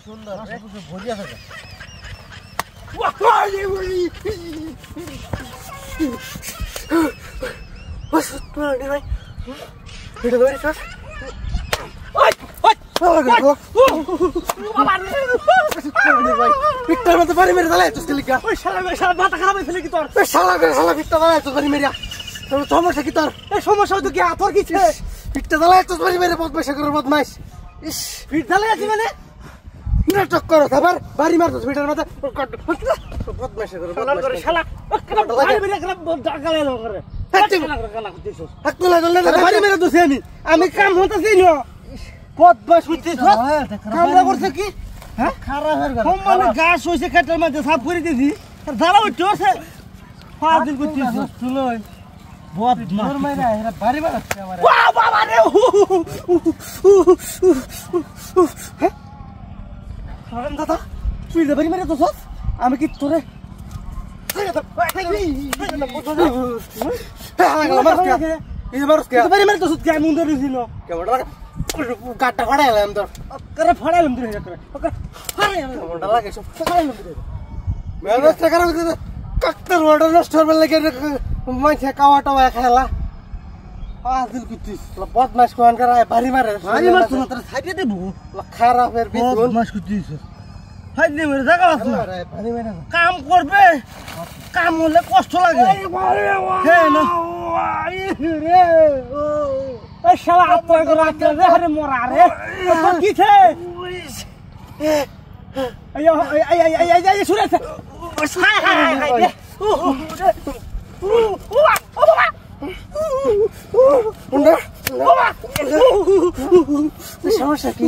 সুন্দর ভরি আছে ভাই পিকটার মধ্যে বাড়ি মেরে দাঁড়ায় তোকে লিখা ওই শালা মাথা খারাপ হয়েছিল কি তোর শালা পিকটা দাঁড়ায় তোর বাড়ি মেরিয়া তোর সমস্যা কি তোর এই সমস্যা হয়তো কি তোর কি পিকটা দাঁড়ায় তোর বাড়ি মেরে বদমাইশ করে বদমাইশ ইস পিট দাঁড়ায় আছে মানে নাটক করো আবার বাড়ি মারতো পিটার মাথা বদমাইশ করে শালা বাড়ি মেরে খারাপ ডাকালে করে বাড়ি মেরে দোষে আমি কাম হতেছি না বদমাইশ হইছিস কামরা করছে কি হ্যাঁ খারাপ হয়ে গেল মানে গাছ হইছে খেতের মধ্যে সাফ করে দিছি আর দাঁড়া উঠছে আছে 5 দিন করছিস চলো বদমাইশ মাইরা এরা বাড়ি মারছে আমারে ওয়া বাবা রে হারাম দাদা তুই বাড়ি মেরে দোষ আমি কি তোরে গাড়টা ফাড়াইলাম তোর ফাড়াইলাম কাওয়া টাওয়া খেলা বদমাস কোন করায় বাড়ি মারে খারাপের বদমাস করছিস কাম করবে কাম হলে কষ্ট লাগে সমস্যা কি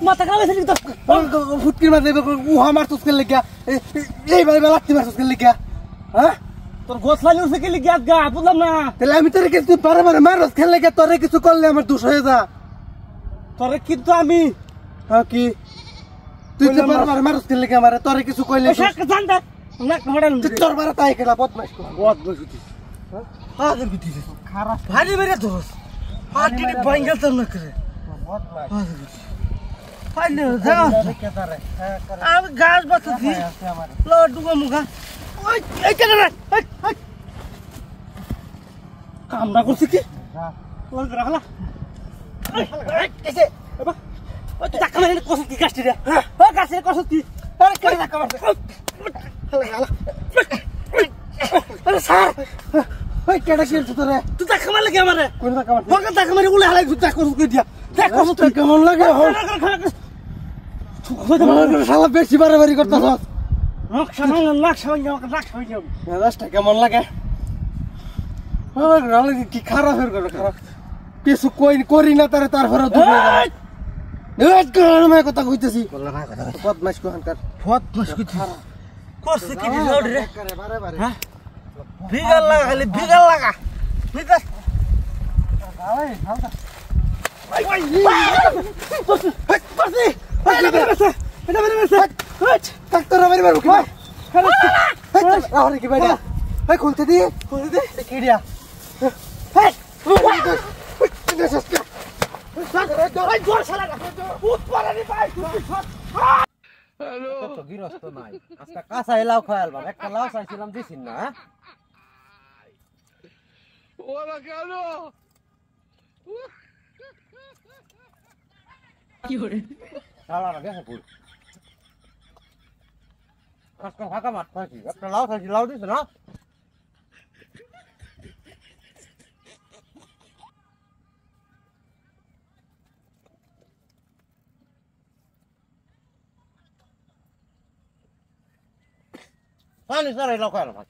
মাথা ফুটকির মাঝে উহা মারতুস কে লিখা এইভাবে লাগতে মারতুস কে লিখা হ্যাঁ তোর গোছ লাগিয়েছে কি লিখা গা বুঝলাম না তাহলে আমি তোরে কিছু বারবার মারস খেলে গে তোরে কিছু করলে আমার দোষ হয়ে যা তোরে কিন্তু আমি হ্যাঁ কি তুই তো বারবার মারস কে লিখা মারে তোরে কিছু কইলে জানতা না হড়াল তোর বারে তাই কেলা বদমাইশ হইছিস হ্যাঁ হাজার বিটিস খারাপ ভারী মেরে দোষ হাড়ি ভাঙা তো না করে আমি গাছ বাঁচাচ্ছি ডুবা মুখা কামড়া করছি কি গাছটি গাছের কষ্ট কি স্যার কেডা খেলছো তোরে তুই টাকা মারলে কি আমারে কোন টাকা মার বকা টাকা মারি উলে হালাই তুই টাকা কই দিয়া দেখো তুই কেমন লাগে শালা বেশি বাড়াবাড়ি করতেছ লাখ কেমন লাগে কি খারাপ খারাপ কিছু করি না তারে তারপরে কথা কইতেছি বদমাইশ কোহানকার বদমাইশ করছে কি ভিগাল লাগা খালি ভিগাল লাগা ভিগাল খুলতে দি কিডিয়া গৃহস্থ নাই আজকে কাঁচাই লাউ খায়াল বাবা একটা লাউ চাইছিলাম দিছিস না ওরা কেন কি করে শালারা দেখে পুরো আজকে ফাঁকা মাঠ খাইছি একটা লাউ খাইছি লাউ দিছ না পানি সারা লাউ খায়াল ভাই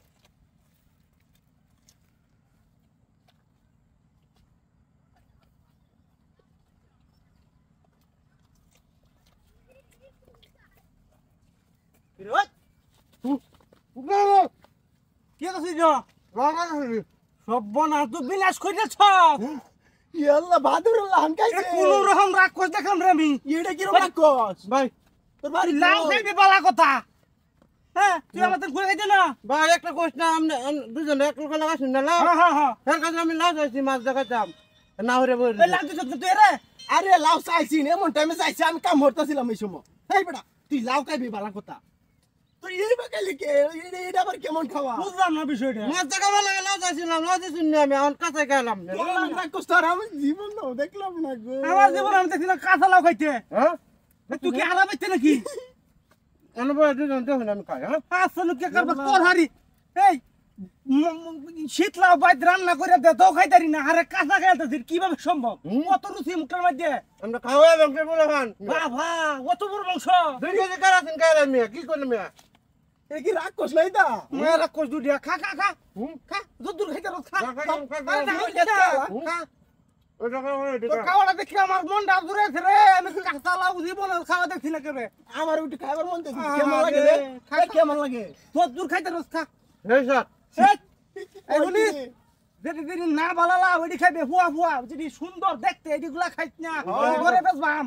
বিনাশ করেছ কোন রকম রাক্ষস দেখলাম রে আমি এটা কি রাক্ষস ভাই তোর বাড়ি লাউ খাইবে বালা কথা হ্যাঁ তুই আমাদের ঘুরে খাইতে না ভাই একটা কোশ না আমরা দুজনে এক লোক লাগাইছি না লাউ হ্যাঁ হ্যাঁ হ্যাঁ এর কাছে আমি লাউ চাইছি মাছ দেখাইতাম না হরে বল লাউ দিছ তুই রে আরে লাউ চাইছি এমন টাইমে চাইছি আমি কাম করতেছিলাম এই সময়। এই বেটা তুই লাউ খাইবি বালা কথা, তুই এই বাকাইলি কে এটা আবার কেমন খাওয়া? বুঝলাম না বিষয়টা। মাছ দেখা ভালো লাগে লাউ চাইছিলাম লাউ দিছি না আমি এখন কাঁচা খেলাম না। না কষ্ট আর আমি জীবন নাও দেখলাম না গো। আমার জীবন আমি দেখছিলাম কাঁচা লাউ খাইতে। হ্যাঁ তুই কি আলাদা পাইতে নাকি? অনুভব দুজন দেখুন আমি খাই। হ্যাঁ আচ্ছা কে করবো তোর হারি। এই শীত লাউ বাইত রান্না করে দে তো খাইতারি না, আরে কাঁচা খাইতেছিস কিভাবে সম্ভব? কত রুচি মুখের মধ্যে। আমরা খাওয়া মাংস বলে খান বাবা অত বড় মাংস। 2 কেজি কারাছেন খাইলাম মিয়া কি করলাম মিয়া। এ কি রাগ কষ্ট নাই দা? মেয়েরা কোষ দুডিয়া খা খা খা খা দূর খাইতে রোজ খা। তোর খাওয়াটা দেখি আমার মনটা ঘুরেছে রে। আমি কাঁচা লাউ জীবন খাওয়া দেখছি না কেউ। আমার উঠে খাইবার মন চাইছে কেমন লাগে রে? কেমন লাগে? তোর দূর খাইতে রোজ খা। এই স্যার এগুলি যেটি যেটি না ভালো লাভ ওইটি খাইবে ফুয়া ফুয়া, যেটি সুন্দর দেখতে এটিগুলা খাইছ না ঘরে বেচবাম।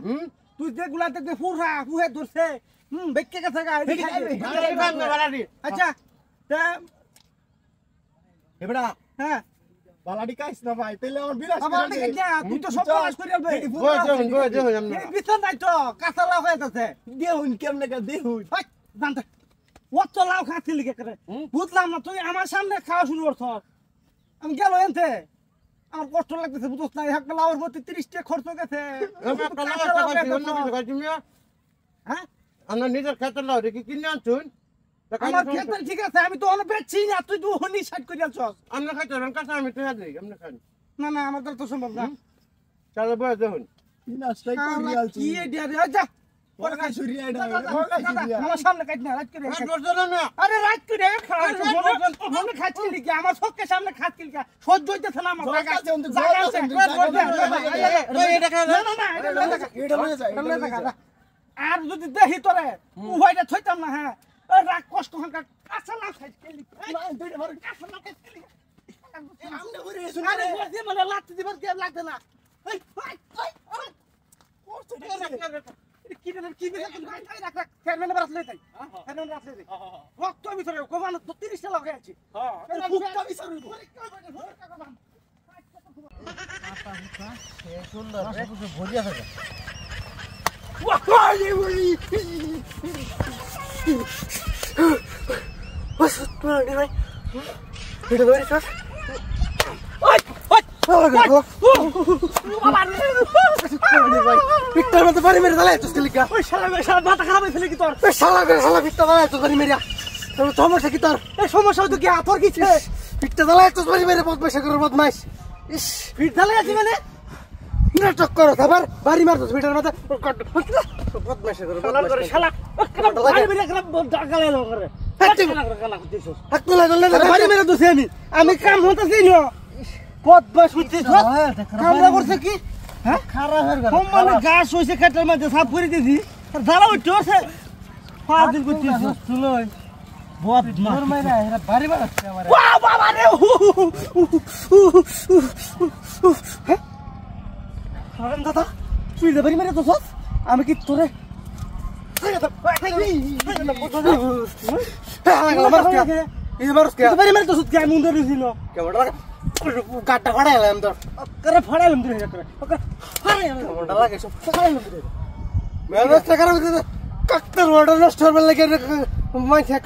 তুই যেগুলা দেখতে ফুরহা ফুহে ধরছে বেঁকে গেছে গা এটি খাইবে। আচ্ছা এ বেটা হ্যাঁ বালাডি খাইছ না ভাই, তাইলে আমার বিরাজ আমার দিকে যা, তুই তো সব কাজ করে আলবে। এই বিছান নাই তো কাঁচা লাউ খাইতেছে। দেহুন কেমনে কা দেহুন হাই জানতে অত লাউ খাচ্ছিলি কে করে? বুঝলাম না, তুই আমার সামনে খাওয়া শুরু করছ। আমি গেল এনতে আমার কষ্ট লাগতেছে বুঝছ না। একটা লাউর প্রতি 30 টাকা খরচ গেছে। হ্যাঁ আমরা নিজের খেতে লাউ রেখে কিনে আনছুন আমার খেতে ঠিক আছে, আমি তো অনেক বেচছি না, তুই তো হনি সাইড করে আছস। আমরা খাইতে কাঁচা আমি তো দিই আমরা খাই না না আমার দ্বারা তো সম্ভব না। চলো বয় দেখুন বিনাশটাই করি আলছি কি এডিয়া রে যা ওর কাছে সুরিয়া এটা আমার সামনে কাট না রাত করে। আরে রাত করে মনে খাচ্ছিলি কি? আমার চোখের সামনে খাচ্ছিলি কি? সহ্য হইতেছে না আমার। না না না এটা লয়ে যায় আর যদি দেখি তোরে উভয়টা থইতাম না। হ্যাঁ রাগ কষ্ট হাঁকা কাঁচা লাউ খাইছিলি কাঁচা লাউ খাইছিলি আমনে করে আরে বসে মানে লাগতে দিবার কে লাগতে না। এই কি রে কি রে তুই ভাই রাখ রাখ ফেরমেনে বাসলে তাই ফেরমেনে বাসলে তাই রক্ত ভিতরে কোমান 30 টা লাগাই আছে। হ্যাঁ ফুটটা ভিতরে আটা হুকা সে সুন্দর রে ভরি আছে। ওয়াই ওই বস তুই ভাই এটা ধরে চল। ওই ওই পিকটার মধ্যে বাড়ি মেরে দাঁড়ায় তুই লিখা। ওই শালা মাথা খারাপ হয়েছিল কি তোর? শালা পিকটা দাঁড়ায় তুই বাড়ি মেরে তোর সমস্যা কি? তোর এই সমস্যা তো কি তোর কিছু পিকটা দাঁড়ায় তুই বাড়ি মেরে বদমাইশ করে বদমাইশ। ইস পিট দাঁড়ায় আছি মানে নাটক করো আবার বাড়ি মারতো পিটার মধ্যে বদমাইশ করে শালা বাড়ি মেরে খারাপ গালে করে বাড়ি মেরে দোষে আমি কাম হতেছি না। বদমাইশ হইছিস কামরা করছে কি? হ্যাঁ খারাপ মানে গাছ হইছে খেতের মধ্যে সাফ করে দিছি আর জ্বালা উঠতে আছে ফাজিল করছিস তুই বদমাইশ মাইরা এরা বাড়ি মারছে আমারে। ওয়া বাবা রে হ্যাঁ হারাম দাদা তুই যে বাড়ি মেরে দোছস আমি কি তোরে গাড়টা ফাড়াইলাম তোর ফাড়াইলাম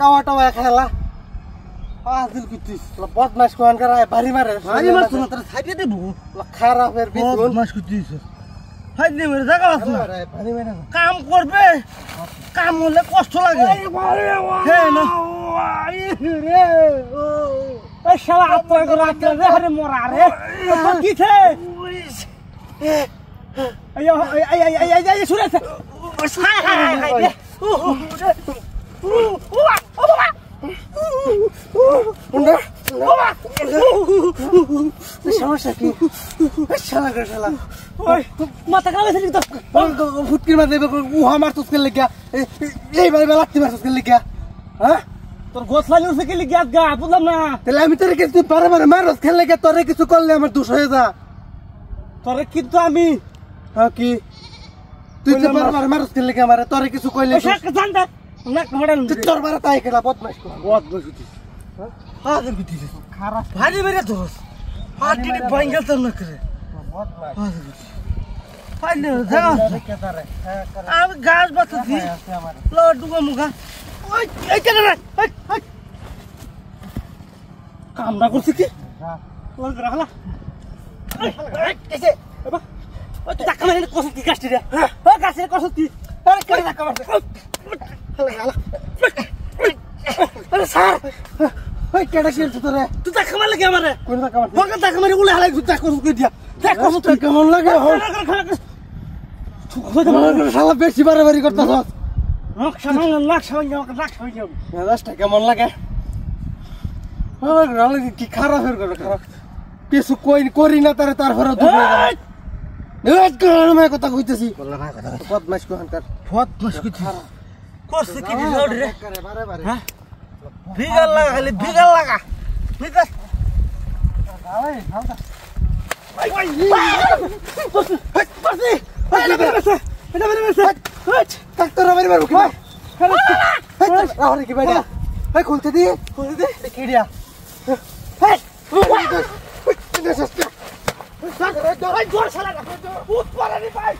কাওয়া টাওয়া খেলা বদমাস কোন করায় বাড়ি মারে খারাপের বদমাস করছিস কাম করবে কাম হলে কষ্ট লাগে। হ্যাঁ না শালা আপনার রাত্রে মরা রে কিছে শুনেছে সমস্যা কি? মাথা খাওয়াইছে ফুটকির মাঝে উহা মারতুস কে লিগা এইভাবে লাগতে মারতুস কে লিগা? হ্যাঁ তোর গোছলা নিউছে কে লিগা গা বুঝলাম না। তাহলে আমি তোরে কিছু পারে পারে মারস খেলে লিগা তোরে কিছু করলে আমার দোষ হয়ে যা। তোরে কিন্তু আমি হ্যাঁ কি তুই তো পারে পারে মারস কে লিগা মারে তোরে কিছু কইলে জানতা না মডেল তোর বারে তাই কেলা বদমাইশ কর বদমাইশ হইছিস। হ্যাঁ আগে বিতিস খারাপ ভারী মেরে দোষ হাত দিদি ভাঙ্গা তো না করে বদমাইশ ফাইলে আমি গাছ বাঁচাচ্ছি ডুবা মুখা ওই এই কেন রে এই কামড়া করছিস কি ওর রাখলা কেসে বাবা ওই তুই টাকা মারিলে কষ্ট কি গাছটি রে ও গাছের কষ্ট কি আরে কেন টাকা মারছে আরে স্যার ওই কেডা খেলছ তোরে তুই টাকা মারলে কি আমারে কোন টাকা মারছে বকা টাকা মারি উলে হালাই তুই টাকা কষ্ট দিয়া দেখ কষ্ট তোর কেমন লাগে হল শালা বেশি বাড়াবাড়ি করতেছ লাখ সামান লাখ সামান মেজাজটা কেমন লাগে কি খারাপ হয়ে গেল খারাপ কিছু করি না তারে তারপরে কথা কইতেছি বদমাইশ কোহানকার বদমাশ কি করছে কি রে বারে বারে হ্যাঁ ভিগাল লাগা খালি ভিগাল লাগা ভিগাল ডাক্তার আমার মারবো কি ভাই খুলতে দিয়ে কি দিয়া জোর শালা উঠ পারানি ভাই